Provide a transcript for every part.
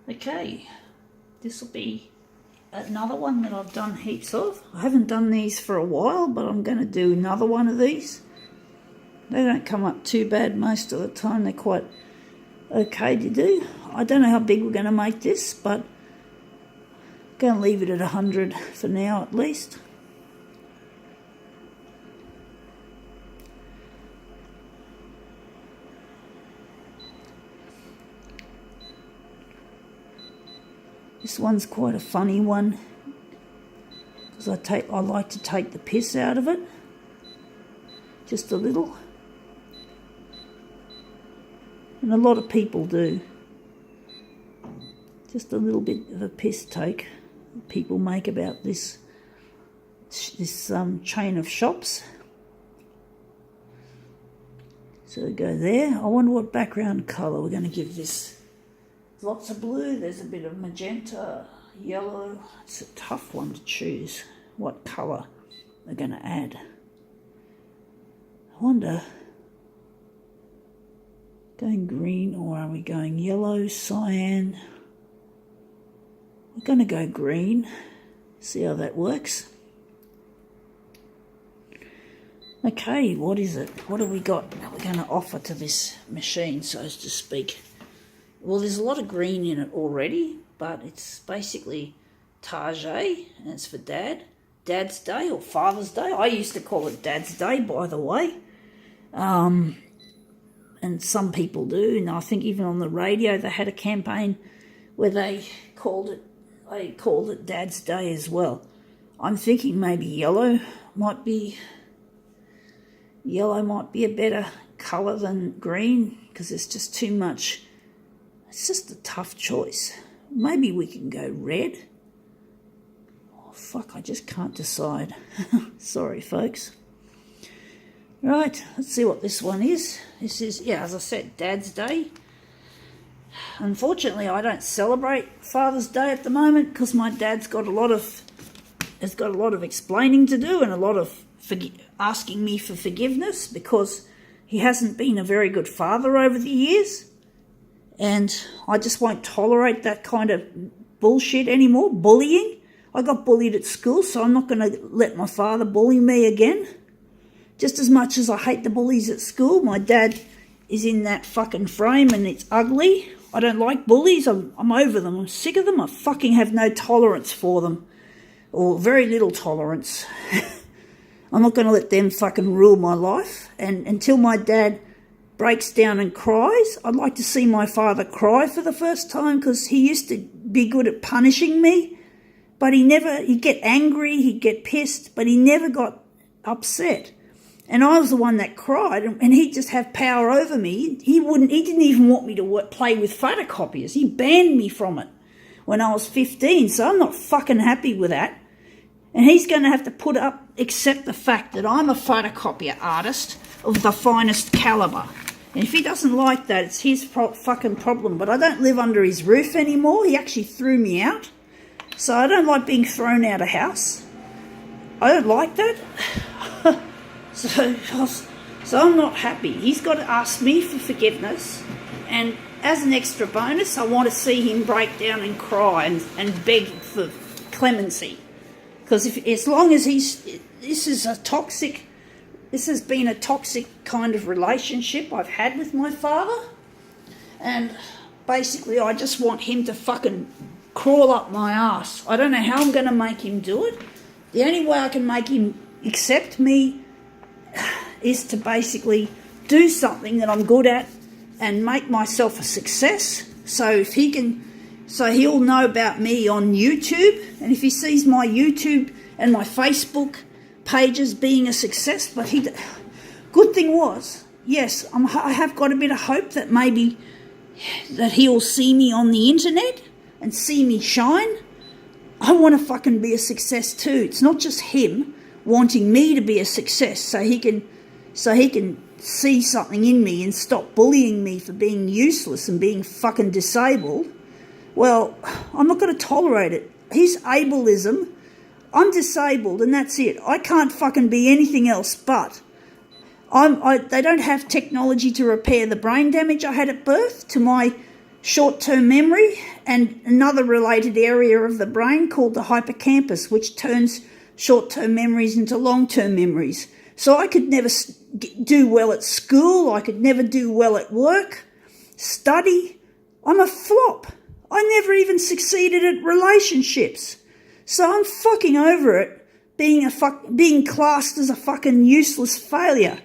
Okay, this will be another one that I've done heaps of. I haven't done these for a while, but I'm going to do another one of these. They don't come up too bad most of the time. They're quite okay to do. I don't know how big we're going to make this, but I'm going to leave it at 100 for now at least. This one's quite a funny one because I like to take the piss out of it, just a little, and a lot of people do. Just a little bit of a piss take people make about this chain of shops. So go there. I wonder what background colour we're going to give this. Lots of blue, there's a bit of magenta, yellow. It's a tough one to choose what colour we're going to add. I wonder, going green or are we going yellow, cyan? We're going to go green, see how that works. Okay, what is it? What have we got that we're going to offer to this machine, so as to speak? Well, there's a lot of green in it already, but it's basically Taaaget, and it's for Dad. Dad's Day or Father's Day. I used to call it Dad's Day, by the way. And some people do, and I think even on the radio they had a campaign where they called it Dad's Day as well. I'm thinking maybe yellow might be a better colour than green, because it's just too much. It's just a tough choice. Maybe we can go red. Oh, fuck, I just can't decide. Sorry, folks. Right, let's see what this one is. This is, yeah, as I said, Dad's Day. Unfortunately, I don't celebrate Father's Day at the moment because my dad's got a lot of explaining to do and a lot of asking me for forgiveness because he hasn't been a very good father over the years. And I just won't tolerate that kind of bullshit anymore, bullying. I got bullied at school, so I'm not going to let my father bully me again. Just as much as I hate the bullies at school, my dad is in that fucking frame and it's ugly. I don't like bullies. I'm over them. I'm sick of them. I fucking have no tolerance for them, or very little tolerance. I'm not going to let them fucking rule my life. And until my dad breaks down and cries, I'd like to see my father cry for the first time, because he used to be good at punishing me, but he'd get angry, he'd get pissed, but he never got upset. And I was the one that cried, and he'd just have power over me. He didn't even want me to play with photocopiers. He banned me from it when I was 15, so I'm not fucking happy with that. And he's going to have to accept the fact that I'm a photocopier artist of the finest calibre. And if he doesn't like that, it's his fucking problem. But I don't live under his roof anymore. He actually threw me out. So I don't like being thrown out of house. I don't like that. So I'm not happy. He's got to ask me for forgiveness. And as an extra bonus, I want to see him break down and cry and beg for clemency. Because as long as this has been a toxic kind of relationship I've had with my father. And basically I just want him to fucking crawl up my ass. I don't know how I'm going to make him do it. The only way I can make him accept me is to basically do something that I'm good at and make myself a success. So he'll know about me on YouTube, and if he sees my YouTube and my Facebook pages being a success, but good thing was, yes, I have got a bit of hope that maybe that he'll see me on the internet and see me shine. I want to fucking be a success too. It's not just him wanting me to be a success so he can see something in me and stop bullying me for being useless and being fucking disabled. Well, I'm not going to tolerate it. His ableism, I'm disabled and that's it. I can't fucking be anything else but. They don't have technology to repair the brain damage I had at birth to my short-term memory and another related area of the brain called the hippocampus, which turns short-term memories into long-term memories. So I could never do well at school. I could never do well at work, study. I'm a flop. I never even succeeded at relationships. So I'm fucking over it being classed as a fucking useless failure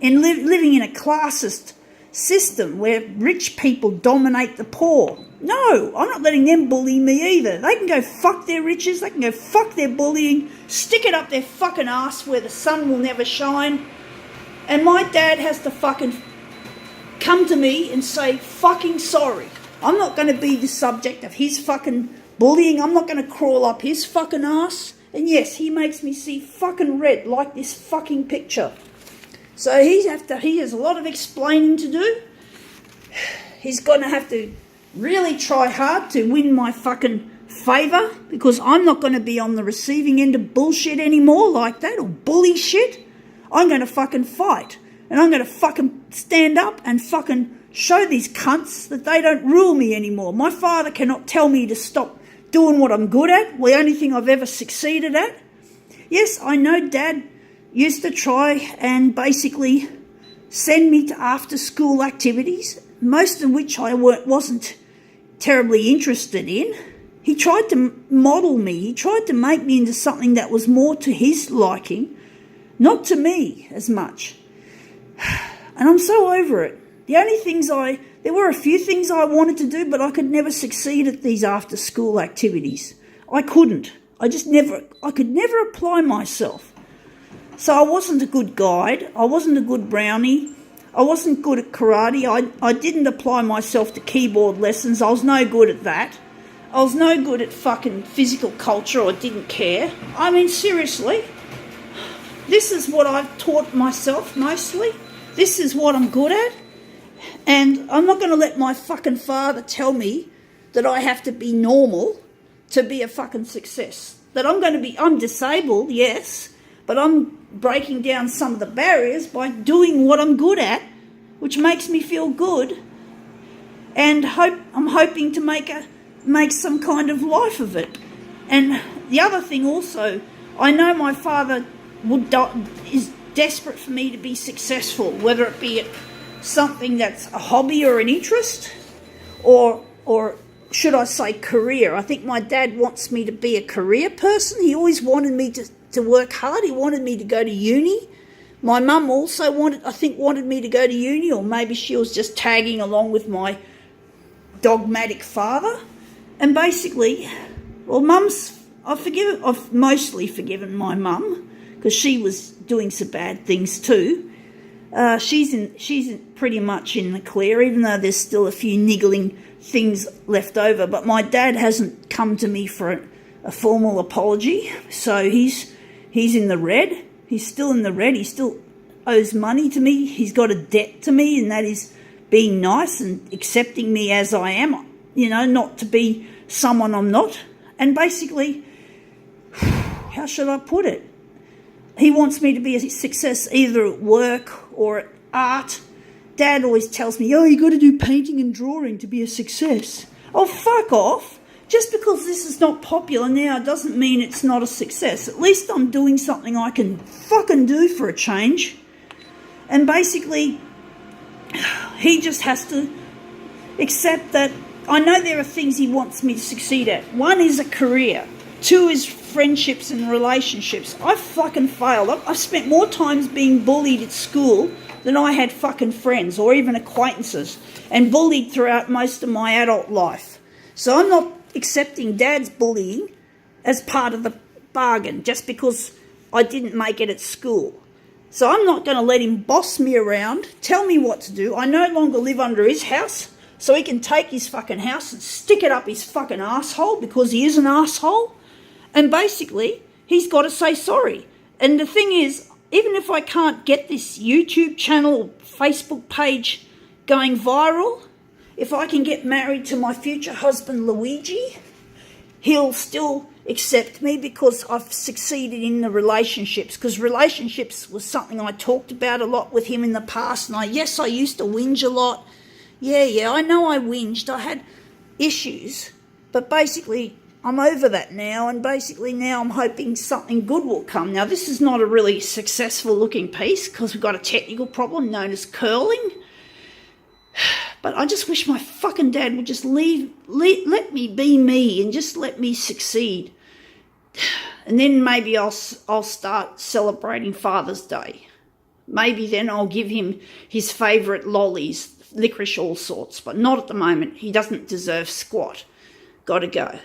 and living in a classist system where rich people dominate the poor. No, I'm not letting them bully me either. They can go fuck their riches, they can go fuck their bullying, stick it up their fucking ass where the sun will never shine. And my dad has to fucking come to me and say fucking sorry. I'm not going to be the subject of his fucking bullying. I'm not going to crawl up his fucking ass. And yes, he makes me see fucking red like this fucking picture. So he has a lot of explaining to do. He's going to have to really try hard to win my fucking favour, because I'm not going to be on the receiving end of bullshit anymore like that, or bully shit. I'm going to fucking fight. And I'm going to fucking stand up and fucking show these cunts that they don't rule me anymore. My father cannot tell me to stop doing what I'm good at, the only thing I've ever succeeded at. Yes, I know Dad used to try and basically send me to after-school activities, most of which I wasn't terribly interested in. He tried to model me. He tried to make me into something that was more to his liking, not to me as much. And I'm so over it. There were a few things I wanted to do, but I could never succeed at these after-school activities. I couldn't. I could never apply myself. So I wasn't a good guide. I wasn't a good brownie. I wasn't good at karate. I didn't apply myself to keyboard lessons. I was no good at that. I was no good at fucking physical culture. I didn't care. I mean, seriously. This is what I've taught myself mostly. This is what I'm good at. And I'm not going to let my fucking father tell me that I have to be normal to be a fucking success. That I'm disabled, yes, but I'm breaking down some of the barriers by doing what I'm good at, which makes me feel good. And I'm hoping to make some kind of life of it. And the other thing also, I know my father is desperate for me to be successful, whether it be something that's a hobby or an interest, or should I say career. I think my dad wants me to be a career person. He always wanted me to work hard. He wanted me to go to uni. My mum also wanted me to go to uni, or maybe she was just tagging along with my dogmatic father. And basically, well, I've mostly forgiven my mum, because she was doing some bad things too. She's pretty much in the clear, even though there's still a few niggling things left over. But my dad hasn't come to me for a formal apology, so he's in the red. He's still in the red. He still owes money to me. He's got a debt to me, and that is being nice and accepting me as I am, not to be someone I'm not. And basically, how should I put it? He wants me to be a success either at work or at art. Dad always tells me, you got to do painting and drawing to be a success. Oh, fuck off. Just because this is not popular now doesn't mean it's not a success. At least I'm doing something I can fucking do for a change. And basically, he just has to accept that I know there are things he wants me to succeed at. One is a career. Two is friendships and relationships. I've fucking failed. I've spent more times being bullied at school than I had fucking friends or even acquaintances, and bullied throughout most of my adult life. So I'm not accepting Dad's bullying as part of the bargain just because I didn't make it at school. So I'm not going to let him boss me around, tell me what to do. I no longer live under his house, so he can take his fucking house and stick it up his fucking asshole, because he is an asshole. And basically, he's got to say sorry. And the thing is, even if I can't get this YouTube channel or Facebook page going viral, if I can get married to my future husband Luigi, he'll still accept me because I've succeeded in the relationships. Because relationships was something I talked about a lot with him in the past. And I used to whinge a lot. Yeah, I know I whinged. I had issues, but basically I'm over that now, and basically now I'm hoping something good will come. Now, this is not a really successful looking piece because we've got a technical problem known as curling, but I just wish my fucking dad would just let me be me and just let me succeed. And then maybe I'll start celebrating Father's Day. Maybe then I'll give him his favourite lollies, licorice all sorts, but not at the moment. He doesn't deserve squat. Gotta go.